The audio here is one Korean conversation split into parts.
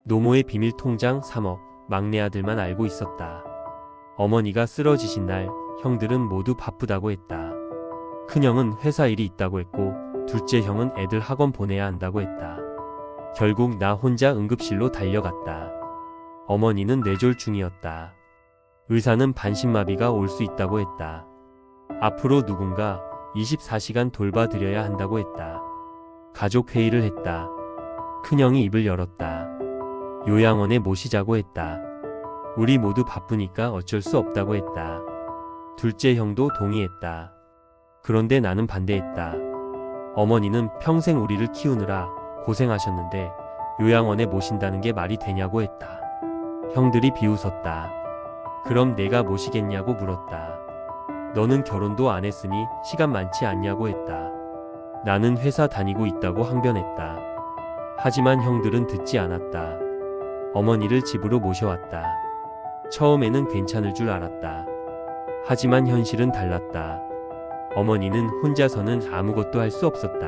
노모의 비밀 통장 3억, 막내 아들만 알고 있었다. 어머니가 쓰러지신 날 형들은 모두 바쁘다고 했다. 큰형은 회사 일이 있다고 했고 둘째 형은 애들 학원 보내야 한다고 했다. 결국 나 혼자 응급실로 달려갔다. 어머니는 뇌졸중이었다. 의사는 반신마비가 올 수 있다고 했다. 앞으로 누군가 24시간 돌봐드려야 한다고 했다. 가족 회의를 했다. 큰형이 입을 열었다. 요양원에 모시자고 했다. 우리 모두 바쁘니까 어쩔 수 없다고 했다. 둘째 형도 동의했다. 그런데 나는 반대했다. 어머니는 평생 우리를 키우느라 고생하셨는데 요양원에 모신다는 게 말이 되냐고 했다. 형들이 비웃었다. 그럼 내가 모시겠냐고 물었다. 너는 결혼도 안 했으니 시간 많지 않냐고 했다. 나는 회사 다니고 있다고 항변했다. 하지만 형들은 듣지 않았다. 어머니를 집으로 모셔왔다. 처음에는 괜찮을 줄 알았다. 하지만 현실은 달랐다. 어머니는 혼자서는 아무것도 할 수 없었다.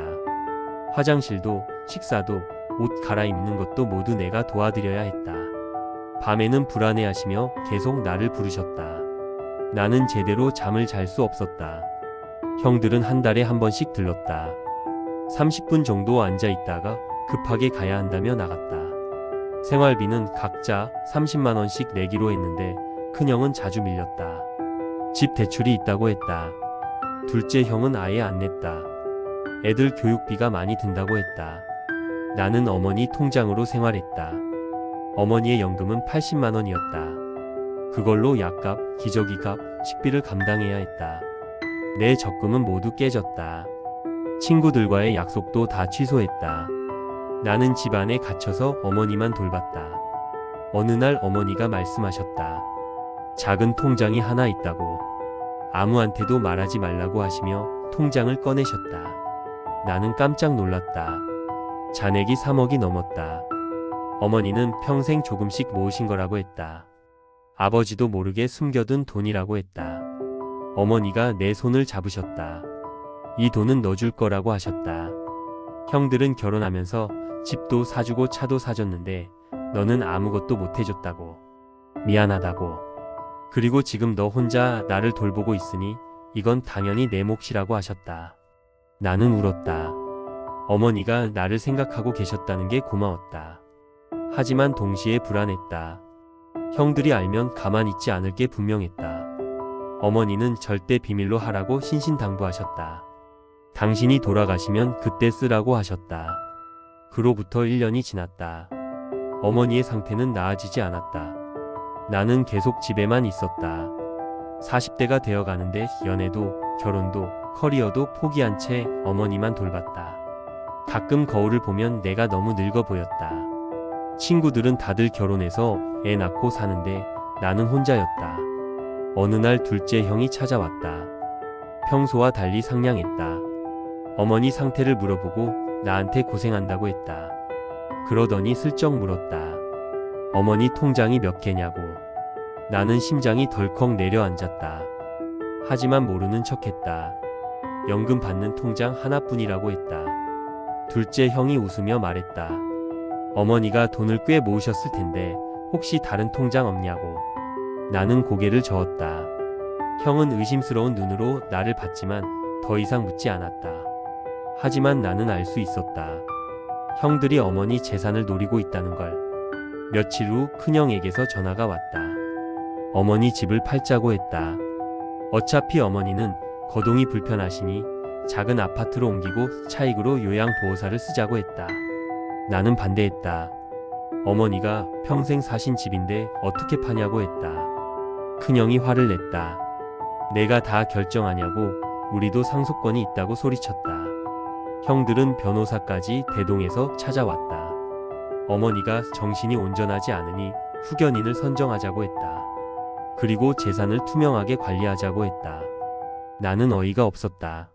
화장실도, 식사도, 옷 갈아입는 것도 모두 내가 도와드려야 했다. 밤에는 불안해하시며 계속 나를 부르셨다. 나는 제대로 잠을 잘 수 없었다. 형들은 한 달에 한 번씩 들렀다. 30분 정도 앉아 있다가 급하게 가야 한다며 나갔다. 생활비는 각자 30만 원씩 내기로 했는데 큰형은 자주 밀렸다. 집 대출이 있다고 했다. 둘째 형은 아예 안 냈다. 애들 교육비가 많이 든다고 했다. 나는 어머니 통장으로 생활했다. 어머니의 연금은 80만 원이었다. 그걸로 약값, 기저귀값, 식비를 감당해야 했다. 내 적금은 모두 깨졌다. 친구들과의 약속도 다 취소했다. 나는 집안에 갇혀서 어머니만 돌봤다. 어느 날 어머니가 말씀하셨다. 작은 통장이 하나 있다고. 아무한테도 말하지 말라고 하시며 통장을 꺼내셨다. 나는 깜짝 놀랐다. 잔액이 3억이 넘었다. 어머니는 평생 조금씩 모으신 거라고 했다. 아버지도 모르게 숨겨둔 돈이라고 했다. 어머니가 내 손을 잡으셨다. 이 돈은 너 줄 거라고 하셨다. 형들은 결혼하면서 집도 사주고 차도 사줬는데 너는 아무것도 못 해줬다고. 미안하다고. 그리고 지금 너 혼자 나를 돌보고 있으니 이건 당연히 내 몫이라고 하셨다. 나는 울었다. 어머니가 나를 생각하고 계셨다는 게 고마웠다. 하지만 동시에 불안했다. 형들이 알면 가만 있지 않을 게 분명했다. 어머니는 절대 비밀로 하라고 신신당부하셨다. 당신이 돌아가시면 그때 쓰라고 하셨다. 그로부터 1년이 지났다. 어머니의 상태는 나아지지 않았다. 나는 계속 집에만 있었다. 40대가 되어가는데 연애도 결혼도 커리어도 포기한 채 어머니만 돌봤다. 가끔 거울을 보면 내가 너무 늙어 보였다. 친구들은 다들 결혼해서 애 낳고 사는데 나는 혼자였다. 어느 날 둘째 형이 찾아왔다. 평소와 달리 상냥했다. 어머니 상태를 물어보고 나한테 고생한다고 했다. 그러더니 슬쩍 물었다. 어머니 통장이 몇 개냐고. 나는 심장이 덜컥 내려앉았다. 하지만 모르는 척했다. 연금 받는 통장 하나뿐이라고 했다. 둘째 형이 웃으며 말했다. 어머니가 돈을 꽤 모으셨을 텐데 혹시 다른 통장 없냐고. 나는 고개를 저었다. 형은 의심스러운 눈으로 나를 봤지만 더 이상 묻지 않았다. 하지만 나는 알 수 있었다. 형들이 어머니 재산을 노리고 있다는 걸. 며칠 후 큰형에게서 전화가 왔다. 어머니 집을 팔자고 했다. 어차피 어머니는 거동이 불편하시니 작은 아파트로 옮기고 차익으로 요양보호사를 쓰자고 했다. 나는 반대했다. 어머니가 평생 사신 집인데 어떻게 파냐고 했다. 큰형이 화를 냈다. 내가 다 결정하냐고. 우리도 상속권이 있다고 소리쳤다. 형들은 변호사까지 대동해서 찾아왔다. 어머니가 정신이 온전하지 않으니 후견인을 선정하자고 했다. 그리고 재산을 투명하게 관리하자고 했다. 나는 어이가 없었다.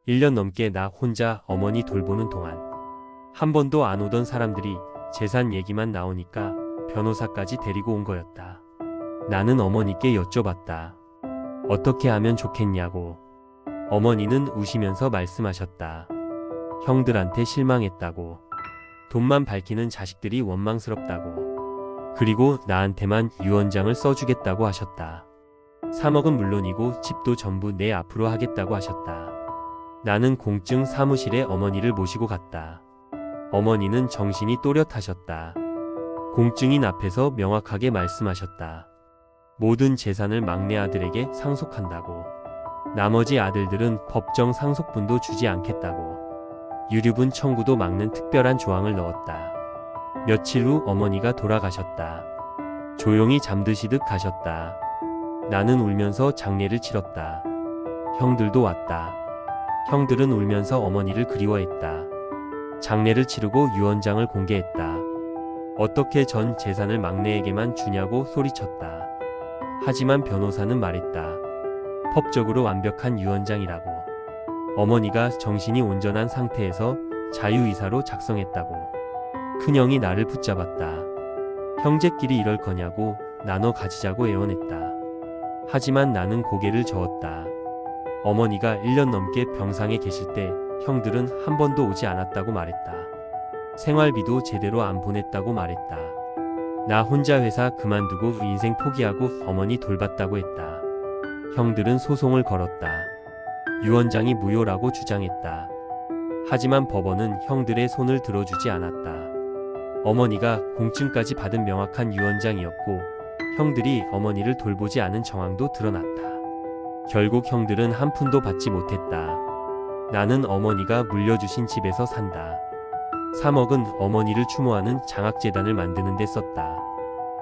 1년 넘게 나 혼자 어머니 돌보는 동안 한 번도 안 오던 사람들이 재산 얘기만 나오니까 변호사까지 데리고 온 거였다. 나는 어머니께 여쭤봤다. 어떻게 하면 좋겠냐고. 어머니는 우시면서 말씀하셨다. 형들한테 실망했다고. 돈만 밝히는 자식들이 원망스럽다고. 그리고 나한테만 유언장을 써주겠다고 하셨다. 3억은 물론이고 집도 전부 내 앞으로 하겠다고 하셨다. 나는 공증 사무실에 어머니를 모시고 갔다. 어머니는 정신이 또렷하셨다. 공증인 앞에서 명확하게 말씀하셨다. 모든 재산을 막내 아들에게 상속한다고. 나머지 아들들은 법정 상속분도 주지 않겠다고. 유류분 청구도 막는 특별한 조항을 넣었다. 며칠 후 어머니가 돌아가셨다. 조용히 잠드시듯 가셨다. 나는 울면서 장례를 치렀다. 형들도 왔다. 형들은 울면서 어머니를 그리워했다. 장례를 치르고 유언장을 공개했다. 어떻게 전 재산을 막내에게만 주냐고 소리쳤다. 하지만 변호사는 말했다. 법적으로 완벽한 유언장이라고. 어머니가 정신이 온전한 상태에서 자유의사로 작성했다고. 큰형이 나를 붙잡았다. 형제끼리 이럴 거냐고 나눠 가지자고 애원했다. 하지만 나는 고개를 저었다. 어머니가 1년 넘게 병상에 계실 때 형들은 한 번도 오지 않았다고 말했다. 생활비도 제대로 안 보냈다고 말했다. 나 혼자 회사 그만두고 인생 포기하고 어머니 돌봤다고 했다. 형들은 소송을 걸었다. 유언장이 무효라고 주장했다. 하지만 법원은 형들의 손을 들어주지 않았다. 어머니가 공증까지 받은 명확한 유언장이었고 형들이 어머니를 돌보지 않은 정황도 드러났다. 결국 형들은 한 푼도 받지 못했다. 나는 어머니가 물려주신 집에서 산다. 3억은 어머니를 추모하는 장학재단을 만드는 데 썼다.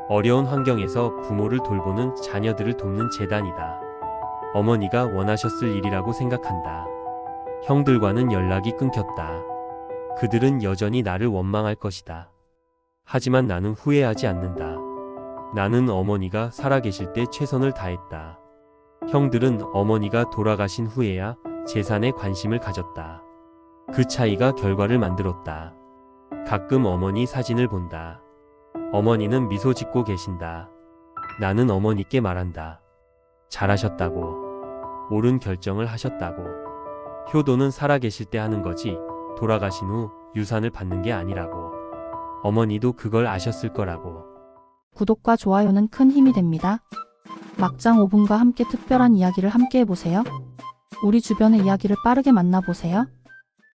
어려운 환경에서 부모를 돌보는 자녀들을 돕는 재단이다. 어머니가 원하셨을 일이라고 생각한다. 형들과는 연락이 끊겼다. 그들은 여전히 나를 원망할 것이다. 하지만 나는 후회하지 않는다. 나는 어머니가 살아계실 때 최선을 다했다. 형들은 어머니가 돌아가신 후에야 재산에 관심을 가졌다. 그 차이가 결과를 만들었다. 가끔 어머니 사진을 본다. 어머니는 미소 짓고 계신다. 나는 어머니께 말한다. 잘하셨다고. 옳은 결정을 하셨다고. 효도는 살아계실 때 하는 거지 돌아가신 후 유산을 받는 게 아니라고. 어머니도 그걸 아셨을 거라고. 구독과 좋아요는 큰 힘이 됩니다. 막장 5분과 함께 특별한 이야기를 함께 해보세요. 우리 주변의 이야기를 빠르게 만나보세요.